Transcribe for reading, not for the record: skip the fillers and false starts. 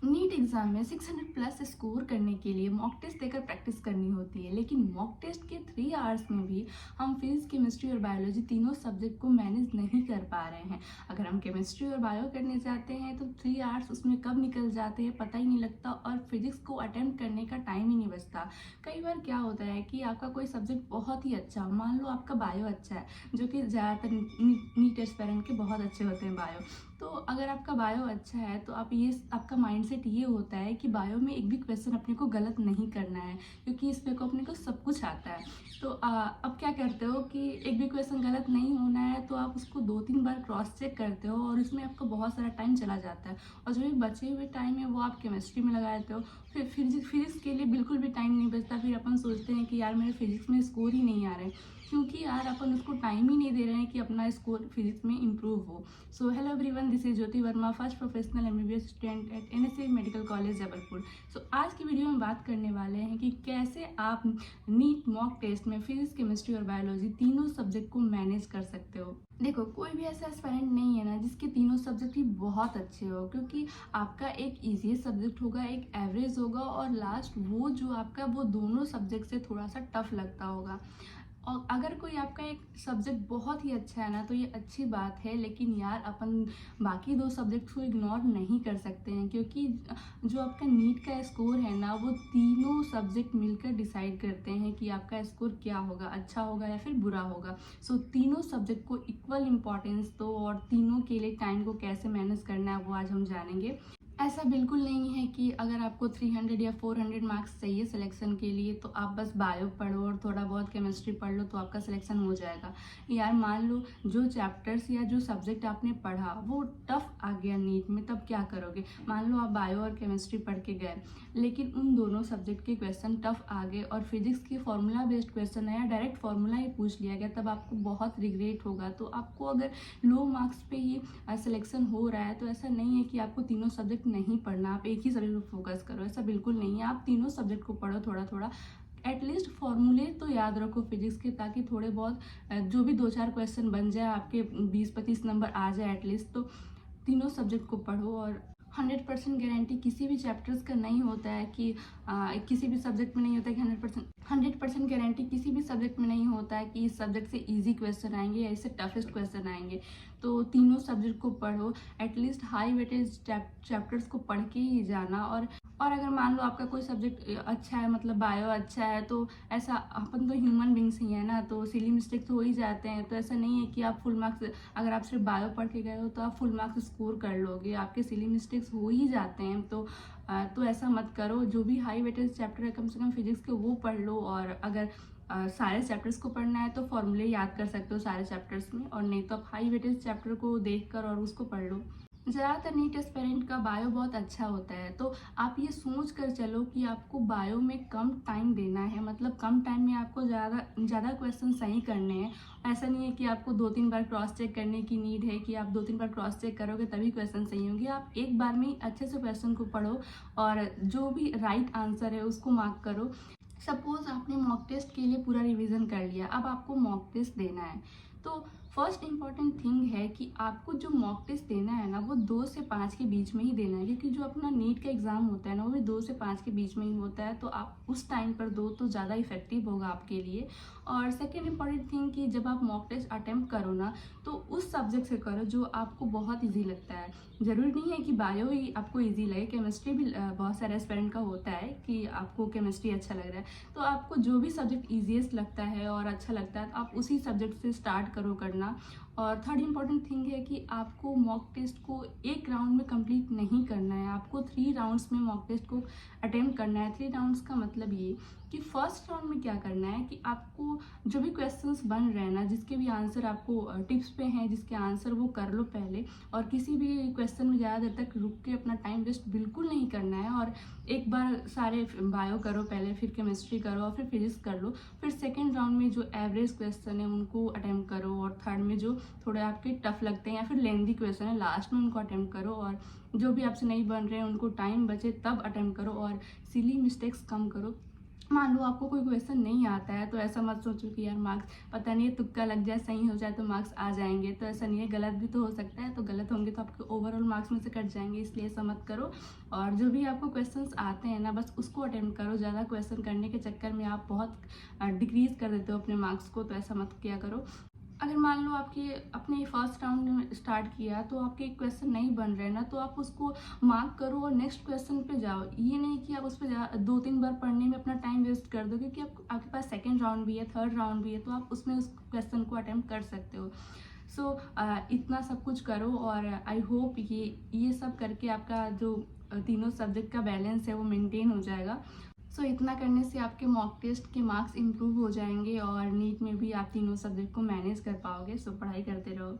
NEET exam में 600 plus score करने के लिए मॉक टेस्ट देकर प्रैक्टिस करनी होती है, लेकिन मॉक टेस्ट के 3 आवर्स में भी हम फिजिक्स, केमिस्ट्री और बायोलॉजी तीनों सब्जेक्ट को मैनेज नहीं कर पा रहे हैं। अगर हम केमिस्ट्री और बायो करने जाते हैं तो 3 आवर्स उसमें कब निकल जाते हैं पता ही नहीं लगता, और फिजिक्स को अटेम्प्ट करने का टाइम ही नहीं बचता। कई बार क्या होता है कि आपका कोई सब्जेक्ट बहुत ही अच्छा हो, मान लो आपका बायो अच्छा है, जो कि ज़्यादातर नीट एस्पिरेंट के बहुत अच्छे होते हैं बायो। तो अगर आपका बायो अच्छा है तो आपका माइंडसेट ये होता है कि बायो में एक भी क्वेश्चन अपने को गलत नहीं करना है, क्योंकि इसमें को अपने को सब कुछ आता है। तो अब क्या करते हो कि एक भी क्वेश्चन गलत नहीं होना है तो आप उसको 2-3 बार क्रॉस चेक करते हो, और इसमें आपका बहुत सारा टाइम चला जाता है। और जो भी बचे हुए टाइम है वो आप केमिस्ट्री में लगा देते हो। फिर फिजिक्स के लिए बिल्कुल भी टाइम नहीं बचता। फिर अपन सोचते हैं कि यार मेरे फिजिक्स में स्कोर ही नहीं आ रहे हैं, क्योंकि यार अपन उसको टाइम ही नहीं दे रहे हैं कि अपना स्कोर फिजिक्स में इम्प्रूव हो। So hello everyone, this is Jyoti Verma, first professional MBBS student at NSA medical college Jabalpur. So आज की वीडियो में बात करने वाले हैं कि कैसे आप नीट मॉक टेस्ट में फिजिक्स, केमिस्ट्री और बायोलॉजी तीनों सब्जेक्ट को मैनेज कर सकते हो। देखो, कोई भी ऐसा एस्पिरेंट नहीं है ना जिसके तीनों सब्जेक्ट ही बहुत अच्छे हो, क्योंकि आपका एक ईजी सब्जेक्ट होगा, एक एवरेज होगा, और लास्ट वो जो आपका वो दोनों सब्जेक्ट से थोड़ा सा टफ लगता होगा। और अगर कोई आपका एक सब्जेक्ट बहुत ही अच्छा है ना तो ये अच्छी बात है, लेकिन यार अपन बाकी 2 सब्जेक्ट को इग्नोर नहीं कर सकते हैं, क्योंकि जो आपका नीट का स्कोर है ना वो तीनों सब्जेक्ट मिलकर डिसाइड करते हैं कि आपका स्कोर क्या होगा, अच्छा होगा या फिर बुरा होगा। सो तीनों सब्जेक्ट को इक्वल इम्पॉर्टेंस दो, और तीनों के लिए टाइम को कैसे मैनेज करना है वो आज हम जानेंगे। ऐसा बिल्कुल नहीं है कि अगर आपको 300 या 400 मार्क्स चाहिए सिलेक्शन के लिए तो आप बस बायो पढ़ो और थोड़ा बहुत केमिस्ट्री पढ़ लो तो आपका सिलेक्शन हो जाएगा। यार मान लो जो चैप्टर्स या जो सब्जेक्ट आपने पढ़ा वो टफ आ गया नीट में, तब क्या करोगे? मान लो आप बायो और केमिस्ट्री पढ़ के गए, लेकिन उन दोनों सब्जेक्ट के क्वेश्चन टफ आ गए और फिजिक्स की फॉर्मूला बेस्ड क्वेश्चन है या डायरेक्ट फॉर्मूला ही पूछ लिया गया, तब आपको बहुत रिग्रेट होगा। तो आपको अगर लो मार्क्स पे ही सिलेक्शन हो रहा है तो ऐसा नहीं है कि आपको तीनों सब्जेक्ट नहीं पढ़ना, आप एक ही सब्जेक्ट पर फोकस करो, ऐसा बिल्कुल नहीं है। आप तीनों सब्जेक्ट को पढ़ो थोड़ा थोड़ा, एटलीस्ट फॉर्मूले तो याद रखो फिजिक्स के, ताकि थोड़े बहुत जो भी 2-4 क्वेश्चन बन जाए आपके 20-25 नंबर आ जाए एटलीस्ट। तो तीनों सब्जेक्ट को पढ़ो। और 100% गारंटी किसी भी चैप्टर्स का नहीं होता है कि किसी भी सब्जेक्ट में नहीं होता है कि 100% गारंटी किसी भी सब्जेक्ट में नहीं होता है कि इस सब्जेक्ट से इजी क्वेश्चन आएंगे या इससे टफेस्ट क्वेश्चन आएंगे। तो तीनों सब्जेक्ट को पढ़ो, एटलीस्ट हाई वेटेज चैप्टर्स को पढ़ के ही जाना। और अगर मान लो आपका कोई सब्जेक्ट अच्छा है, मतलब बायो अच्छा है, तो ऐसा, अपन तो ह्यूमन बींग्स ही है ना, तो सिली मिस्टेक्स तो हो ही जाते हैं। तो ऐसा नहीं है कि आप फुल मार्क्स, अगर आप सिर्फ बायो पढ़ के गए हो तो आप फुल मार्क्स स्कोर कर लोगे, आपके सिली मिस्टेक्स हो ही जाते हैं। तो ऐसा मत करो। जो भी हाई वेटेज चैप्टर है कम से कम फिजिक्स के वो पढ़ लो, और अगर सारे चैप्टर्स को पढ़ना है तो फॉर्मूले याद कर सकते हो सारे चैप्टर्स में, और नहीं तो आप हाई वेटेज चैप्टर को देखकर और उसको पढ़ लो। ज़्यादातर नीट एस्पिरेंट का बायो बहुत अच्छा होता है, तो आप ये सोच कर चलो कि आपको बायो में कम टाइम देना है, मतलब कम टाइम में आपको ज़्यादा क्वेश्चन सही करने हैं। ऐसा नहीं है कि आपको 2-3 बार क्रॉस चेक करने की नीड है कि आप 2-3 बार क्रॉस चेक करोगे तभी क्वेश्चन सही होंगे। आप एक बार में ही अच्छे से क्वेश्चन को पढ़ो, और जो भी राइट आंसर है उसको मार्क करो। सपोज आपने मॉक टेस्ट के लिए पूरा रिवीजन कर लिया, अब आपको मॉक टेस्ट देना है। तो फर्स्ट इंपॉर्टेंट थिंग है कि आपको जो मॉक टेस्ट देना है ना वो 2 से 5 के बीच में ही देना है, क्योंकि जो अपना नीट का एग्जाम होता है ना वो भी 2 से 5 के बीच में ही होता है। तो आप उस टाइम पर दो तो ज़्यादा इफेक्टिव होगा आपके लिए। और सेकेंड इंपॉर्टेंट थिंग कि जब आप मॉक टेस्ट अटेम्प्ट करो ना तो उस सब्जेक्ट से करो जो आपको बहुत ईजी लगता है। ज़रूरी नहीं है कि बायो ही आपको ईजी लगे, केमिस्ट्री भी बहुत सारे एस्पिरेंट का होता है कि आपको केमिस्ट्री अच्छा लग रहा है, तो आपको जो भी सब्जेक्ट ईजीएस्ट लगता है और अच्छा लगता है तो आप उसी सब्जेक्ट से स्टार्ट करो करना। और थर्ड इंपॉर्टेंट थिंग है कि आपको मॉक टेस्ट को एक राउंड में कंप्लीट नहीं करना है, आपको 3 राउंड्स में मॉक टेस्ट को अटेम्प्ट करना है। 3 राउंड्स का मतलब ये कि फर्स्ट राउंड में क्या करना है कि आपको जो भी क्वेश्चंस बन रहे हैं ना, जिसके भी आंसर आपको टिप्स पे हैं, जिसके आंसर वो कर लो पहले, और किसी भी क्वेश्चन में ज़्यादा देर तक रुक के अपना टाइम वेस्ट बिल्कुल नहीं करना है। और एक बार सारे बायो करो पहले, फिर केमिस्ट्री करो और फिर फिजिक्स कर लो। फिर सेकेंड राउंड में जो एवरेज क्वेश्चन है उनको अटेम्प्ट करो, और थर्ड में जो थोड़े आपके टफ लगते हैं या फिर लेंदी क्वेश्चन है लास्ट में उनको अटेम्प्ट करो, और जो भी आपसे नहीं बन रहे हैं उनको टाइम बचे तब अटेम्प्ट करो, और सिली मिस्टेक्स कम करो। मान लो आपको कोई क्वेश्चन नहीं आता है तो ऐसा मत सोचो कि यार मार्क्स पता नहीं है तुक्का लग जाए, सही हो जाए तो मार्क्स आ जाएंगे। तो ऐसा नहीं है, गलत भी तो हो सकता है, तो गलत होंगे तो आपके ओवरऑल मार्क्स में से कट जाएंगे, इसलिए ऐसा मत करो। और जो भी आपको क्वेश्चंस आते हैं ना, बस उसको अटेम्प्ट करो। ज़्यादा क्वेश्चन करने के चक्कर में आप बहुत डिक्रीज कर देते हो अपने मार्क्स को, तो ऐसा मत किया करो। अगर मान लो आपके अपने फर्स्ट राउंड में स्टार्ट किया तो आपके एक क्वेश्चन नहीं बन रहे ना, तो आप उसको मार्क करो और नेक्स्ट क्वेश्चन पे जाओ। ये नहीं कि आप उस पर 2-3 बार पढ़ने में अपना टाइम वेस्ट कर दो, क्योंकि आपके पास सेकेंड राउंड भी है, थर्ड राउंड भी है, तो आप उसमें उस क्वेश्चन को अटेम्प्ट कर सकते हो। सो इतना सब कुछ करो और आई होप ये सब करके आपका जो तीनों सब्जेक्ट का बैलेंस है वो मेंटेन हो जाएगा। सो इतना करने से आपके मॉक टेस्ट के मार्क्स इम्प्रूव हो जाएंगे और नीट में भी आप तीनों सब्जेक्ट को मैनेज कर पाओगे। सो पढ़ाई करते रहो।